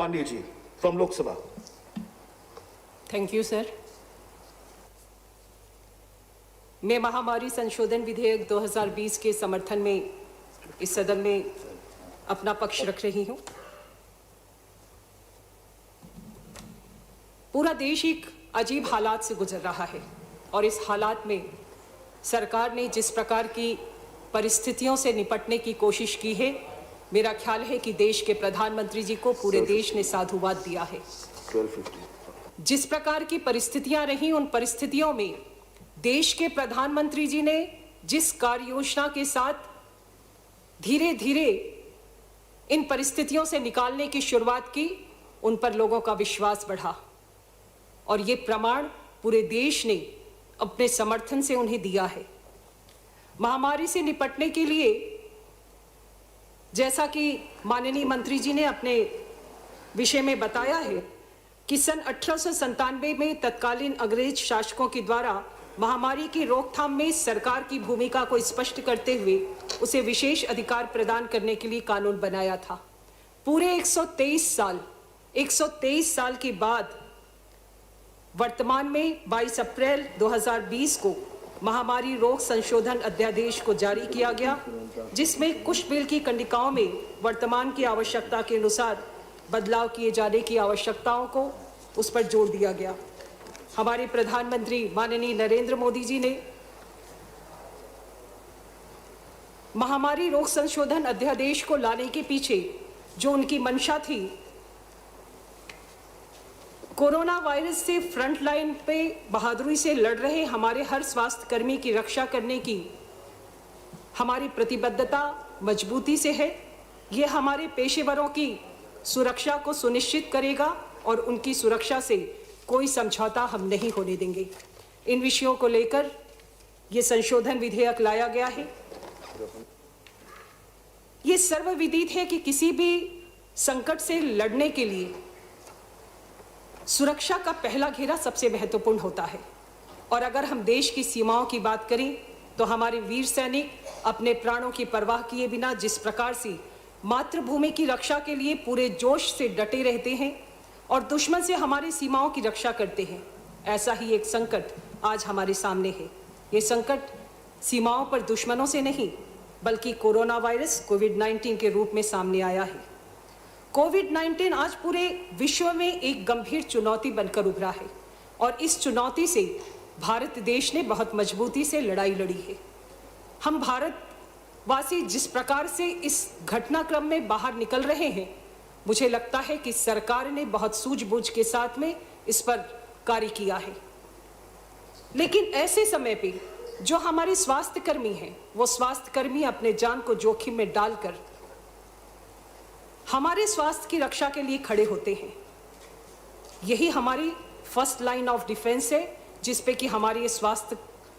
Pandey ji from Lok Sabha. Thank you sir. मैं महामारी संशोधन विधेयक 2020 के समर्थन में इस सदन में अपना पक्ष रख रही हूं। पूरा देश एक अजीब हालात से गुजर रहा है और इस हालात में सरकार ने जिस प्रकार की परिस्थितियों से निपटने की कोशिश की है, मेरा ख्याल है कि देश के प्रधानमंत्री जी को पूरे देश ने साधुवाद दिया है। जिस प्रकार की परिस्थितियां रही, उन परिस्थितियों में देश के प्रधानमंत्री जी ने जिस कार्य योजना के साथ धीरे धीरे इन परिस्थितियों से निकालने की शुरुआत की, उन पर लोगों का विश्वास बढ़ा और ये प्रमाण पूरे देश ने अपने समर्थन से उन्हें दिया है। महामारी से निपटने के लिए जैसा कि माननीय मंत्री जी ने अपने विषय में बताया है कि सन 1897 में तत्कालीन अंग्रेज शासकों के द्वारा महामारी की रोकथाम में सरकार की भूमिका को स्पष्ट करते हुए उसे विशेष अधिकार प्रदान करने के लिए कानून बनाया था। पूरे 123 साल के बाद वर्तमान में 22 अप्रैल 2020 को महामारी रोग संशोधन अध्यादेश को जारी किया गया, जिसमें कुछ बिल की कंडिकाओं में वर्तमान की आवश्यकता के अनुसार बदलाव किए जाने की आवश्यकताओं को उस पर जोर दिया गया। हमारे प्रधानमंत्री माननीय नरेंद्र मोदी जी ने महामारी रोग संशोधन अध्यादेश को लाने के पीछे जो उनकी मंशा थी, कोरोना वायरस से फ्रंट लाइन पे बहादुरी से लड़ रहे हमारे हर स्वास्थ्य कर्मी की रक्षा करने की हमारी प्रतिबद्धता मजबूती से है। ये हमारे पेशेवरों की सुरक्षा को सुनिश्चित करेगा और उनकी सुरक्षा से कोई समझौता हम नहीं होने देंगे। इन विषयों को लेकर ये संशोधन विधेयक लाया गया है। ये सर्वविदित है कि किसी भी संकट से लड़ने के लिए सुरक्षा का पहला घेरा सबसे महत्वपूर्ण होता है और अगर हम देश की सीमाओं की बात करें तो हमारे वीर सैनिक अपने प्राणों की परवाह किए बिना जिस प्रकार से मातृभूमि की रक्षा के लिए पूरे जोश से डटे रहते हैं और दुश्मन से हमारी सीमाओं की रक्षा करते हैं, ऐसा ही एक संकट आज हमारे सामने है। ये संकट सीमाओं पर दुश्मनों से नहीं बल्कि कोरोना वायरस कोविड-19 के रूप में सामने आया है। कोविड-19 आज पूरे विश्व में एक गंभीर चुनौती बनकर उभरा है और इस चुनौती से भारत देश ने बहुत मजबूती से लड़ाई लड़ी है। हम भारतवासी जिस प्रकार से इस घटनाक्रम में बाहर निकल रहे हैं, मुझे लगता है कि सरकार ने बहुत सूझबूझ के साथ में इस पर कार्य किया है। लेकिन ऐसे समय पे जो हमारे स्वास्थ्य कर्मी हैं, वो स्वास्थ्य कर्मी अपने जान को जोखिम में डालकर हमारे स्वास्थ्य की रक्षा के लिए खड़े होते हैं। यही हमारी फर्स्ट लाइन ऑफ डिफेंस है, जिस पे कि हमारे स्वास्थ्य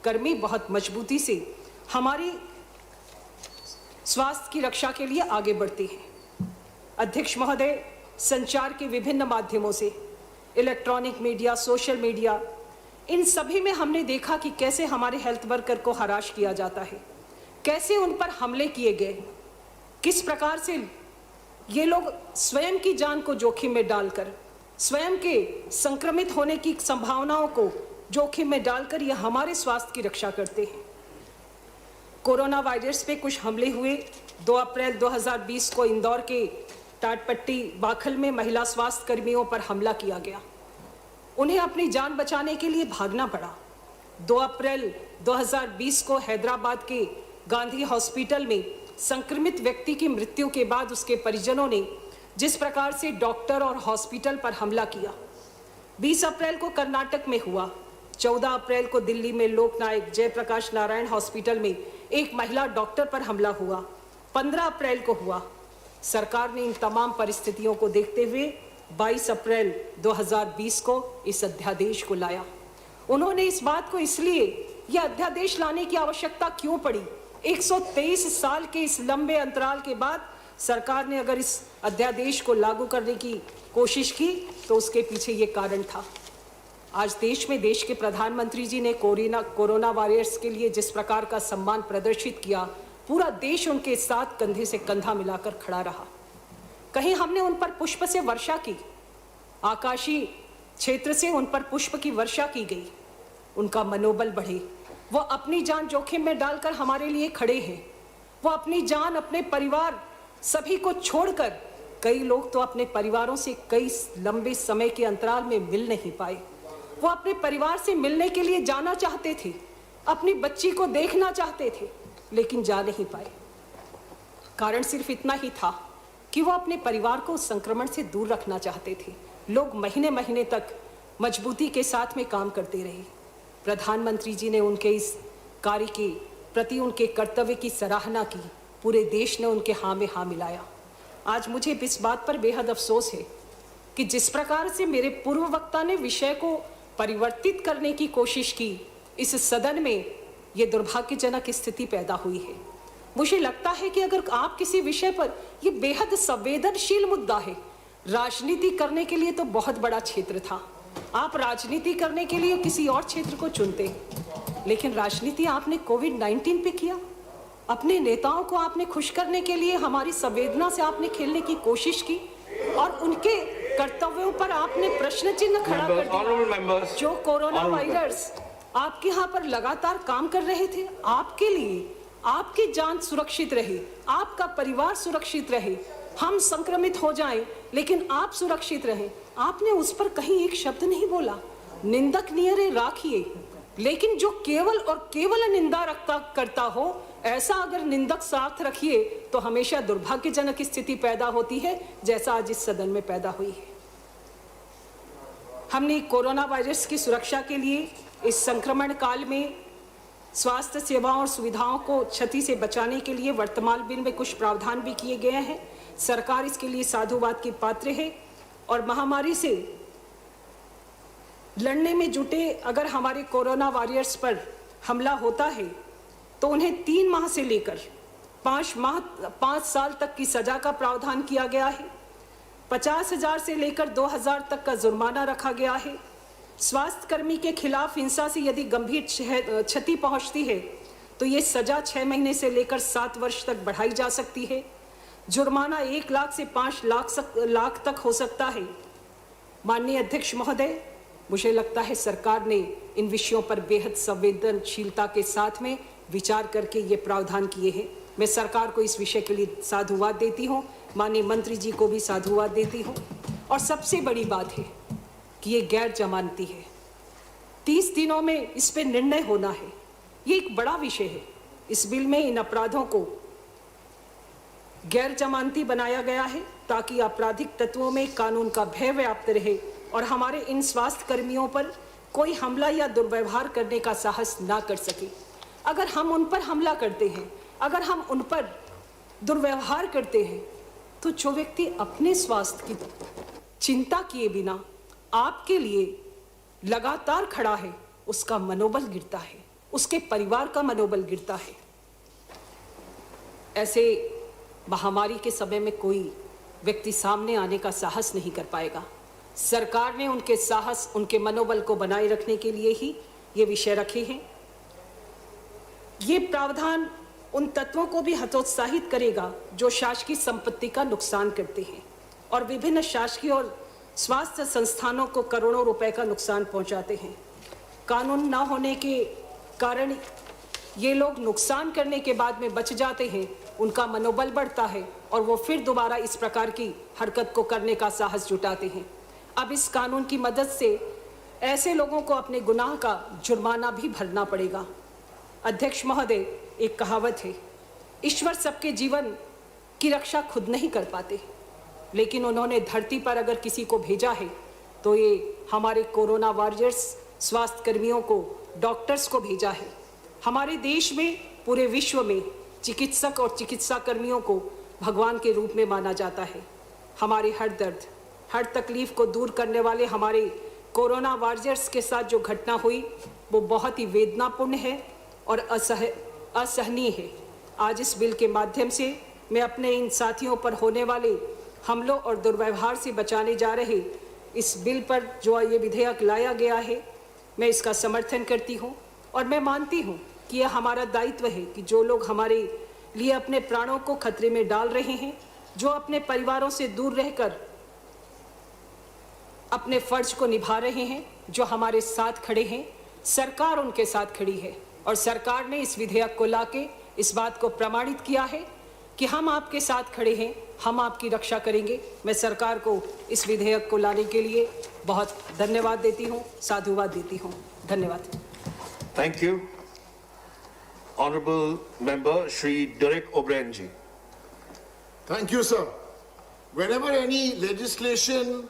कर्मी बहुत मजबूती से हमारी स्वास्थ्य की रक्षा के लिए आगे बढ़ते हैं। अध्यक्ष महोदय, संचार के विभिन्न माध्यमों से, इलेक्ट्रॉनिक मीडिया, सोशल मीडिया, इन सभी में हमने देखा कि कैसे हमारे हेल्थ वर्कर को हराश किया जाता है, कैसे उन पर हमले किए गए, किस प्रकार से ये लोग स्वयं की जान को जोखिम में डालकर, स्वयं के संक्रमित होने की संभावनाओं को जोखिम में डालकर ये हमारे स्वास्थ्य की रक्षा करते हैं। कोरोना वायरस पे कुछ हमले हुए। 2 अप्रैल 2020 को इंदौर के टाटपट्टी बाखल में महिला स्वास्थ्य कर्मियों पर हमला किया गया। उन्हें अपनी जान बचाने के लिए भागना पड़ा। 2 अप्रैल 2020 को हैदराबाद के गांधी हॉस्पिटल में संक्रमित व्यक्ति की मृत्यु के बाद उसके परिजनों ने जिस प्रकार से डॉक्टर और हॉस्पिटल पर हमला किया। 20 अप्रैल को कर्नाटक में हुआ। 14 अप्रैल को दिल्ली में लोकनायक जयप्रकाश नारायण हॉस्पिटल में एक महिला डॉक्टर पर हमला हुआ। 15 अप्रैल को हुआ। सरकार ने इन तमाम परिस्थितियों को देखते हुए 22 अप्रैल 2020 को इस अध्यादेश को लाया। उन्होंने इस बात को इसलिए यह अध्यादेश लाने की आवश्यकता क्यों पड़ी, 123 साल के इस लंबे अंतराल के बाद सरकार ने अगर इस अध्यादेश को लागू करने की कोशिश की तो उसके पीछे ये कारण था। आज देश में देश के प्रधानमंत्री जी ने कोरोना वॉरियर्स के लिए जिस प्रकार का सम्मान प्रदर्शित किया, पूरा देश उनके साथ कंधे से कंधा मिलाकर खड़ा रहा। कहीं हमने उन पर पुष्प से वर्षा की, आकाशीय क्षेत्र से उन पर पुष्प की वर्षा की गई, उनका मनोबल बढ़े, वो अपनी जान जोखिम में डालकर हमारे लिए खड़े हैं। वो अपनी जान, अपने परिवार सभी को छोड़कर, कई लोग तो अपने परिवारों से कई लंबे समय के अंतराल में मिल नहीं पाए। वो अपने परिवार से मिलने के लिए जाना चाहते थे, अपनी बच्ची को देखना चाहते थे, लेकिन जा नहीं पाए। कारण सिर्फ इतना ही था कि वो अपने परिवार को संक्रमण से दूर रखना चाहते थे। लोग महीने महीने तक मजबूती के साथ में काम करते रहे। प्रधानमंत्री जी ने उनके इस कार्य के प्रति उनके कर्तव्य की सराहना की। पूरे देश ने उनके हाँ में हाँ मिलाया। आज मुझे इस बात पर बेहद अफसोस है कि जिस प्रकार से मेरे पूर्व वक्ता ने विषय को परिवर्तित करने की कोशिश की, इस सदन में ये दुर्भाग्यजनक स्थिति पैदा हुई है। मुझे लगता है कि अगर आप किसी विषय पर, ये बेहद संवेदनशील मुद्दा है, राजनीति करने के लिए तो बहुत बड़ा क्षेत्र था, आप राजनीति करने के लिए किसी और क्षेत्र को चुनते, लेकिन राजनीति आपने कोविड-19 पे किया। अपने नेताओं को आपने खुश करने के लिए हमारी संवेदना से आपने खेलने की कोशिश की और उनके कर्तव्यों पर आपने प्रश्न चिन्ह खड़ा कर दिया। जो कोरोना वायरस आपके यहाँ पर लगातार काम कर रहे थे, आपके लिए आपकी जान सुरक्षित रहे, आपका परिवार सुरक्षित रहे, हम संक्रमित हो जाएं लेकिन आप सुरक्षित रहें, आपने उस पर कहीं एक शब्द नहीं बोला। निंदक नियरे राखिए, लेकिन जो केवल और केवल निंदा करता हो, ऐसा अगर निंदक साथ रखिए तो हमेशा दुर्भाग्यजनक स्थिति पैदा होती है, जैसा आज इस सदन में पैदा हुई है। हमने कोरोना वायरस की सुरक्षा के लिए इस संक्रमण काल में स्वास्थ्य सेवाओं और सुविधाओं को क्षति से बचाने के लिए वर्तमान बिल में कुछ प्रावधान भी किए गए हैं। सरकार इसके लिए साधुवाद की पात्र है और महामारी से लड़ने में जुटे अगर हमारे कोरोना वॉरियर्स पर हमला होता है तो उन्हें 3 माह से लेकर 5 साल तक की सजा का प्रावधान किया गया है। 50,000 से लेकर 2,000 तक का जुर्माना रखा गया है। स्वास्थ्य कर्मी के खिलाफ हिंसा से यदि गंभीर क्षति पहुंचती है तो ये सजा 6 महीने से लेकर 7 वर्ष तक बढ़ाई जा सकती है। जुर्माना 1 लाख से 5 लाख तक हो सकता है। माननीय अध्यक्ष महोदय, मुझे लगता है सरकार ने इन विषयों पर बेहद संवेदनशीलता के साथ में विचार करके ये प्रावधान किए हैं। मैं सरकार को इस विषय के लिए साधुवाद देती हूँ, माननीय मंत्री जी को भी साधुवाद देती हूँ। और सबसे बड़ी बात है कि ये गैर जमानती है, 30 दिनों में इस पर निर्णय होना है। ये एक बड़ा विषय है। इस बिल में इन अपराधों को गैर जमानती बनाया गया है ताकि आपराधिक तत्वों में कानून का भय व्याप्त रहे और हमारे इन स्वास्थ्य कर्मियों पर कोई हमला या दुर्व्यवहार करने का साहस ना कर सके। अगर हम उन पर हमला करते हैं, अगर हम उन पर दुर्व्यवहार करते हैं, तो जो व्यक्ति अपने स्वास्थ्य की चिंता किए बिना आपके लिए लगातार खड़ा है, उसका मनोबल गिरता है, उसके परिवार का मनोबल गिरता है। ऐसे महामारी के समय में कोई व्यक्ति सामने आने का साहस नहीं कर पाएगा। सरकार ने उनके साहस, उनके मनोबल को बनाए रखने के लिए ही ये विषय रखे हैं। ये प्रावधान उन तत्वों को भी हतोत्साहित करेगा जो शासकीय संपत्ति का नुकसान करते हैं और विभिन्न शासकीय और स्वास्थ्य संस्थानों को करोड़ों रुपए का नुकसान पहुंचाते हैं। कानून न होने के कारण ये लोग नुकसान करने के बाद में बच जाते हैं, उनका मनोबल बढ़ता है और वो फिर दोबारा इस प्रकार की हरकत को करने का साहस जुटाते हैं। अब इस कानून की मदद से ऐसे लोगों को अपने गुनाह का जुर्माना भी भरना पड़ेगा। अध्यक्ष महोदय, एक कहावत है, ईश्वर सबके जीवन की रक्षा खुद नहीं कर पाते, लेकिन उन्होंने धरती पर अगर किसी को भेजा है तो ये हमारे कोरोना वॉरियर्स स्वास्थ्य कर्मियों को, डॉक्टर्स को भेजा है। हमारे देश में, पूरे विश्व में चिकित्सक और चिकित्सा कर्मियों को भगवान के रूप में माना जाता है। हमारे हर दर्द, हर तकलीफ को दूर करने वाले हमारे कोरोना वॉरियर्स के साथ जो घटना हुई वो बहुत ही वेदनापूर्ण है और असहनीय है। आज इस बिल के माध्यम से मैं अपने इन साथियों पर होने वाले हमलों और दुर्व्यवहार से बचाने जा रहे इस बिल पर जो ये विधेयक लाया गया है, मैं इसका समर्थन करती हूँ और मैं मानती हूँ कि यह हमारा दायित्व है कि जो लोग हमारे लिए अपने प्राणों को खतरे में डाल रहे हैं, जो अपने परिवारों से दूर रहकर अपने फर्ज को निभा रहे हैं, जो हमारे साथ खड़े हैं, सरकार उनके साथ खड़ी है और सरकार ने इस विधेयक को लाके इस बात को प्रमाणित किया है कि हम आपके साथ खड़े हैं, हम आपकी रक्षा करेंगे। मैं सरकार को इस विधेयक को लाने के लिए बहुत धन्यवाद देती हूं, साधुवाद देती हूं। धन्यवाद। Thank you. Honorable Member Shri Derek O'Brien ji. Thank you, sir. Whenever any legislation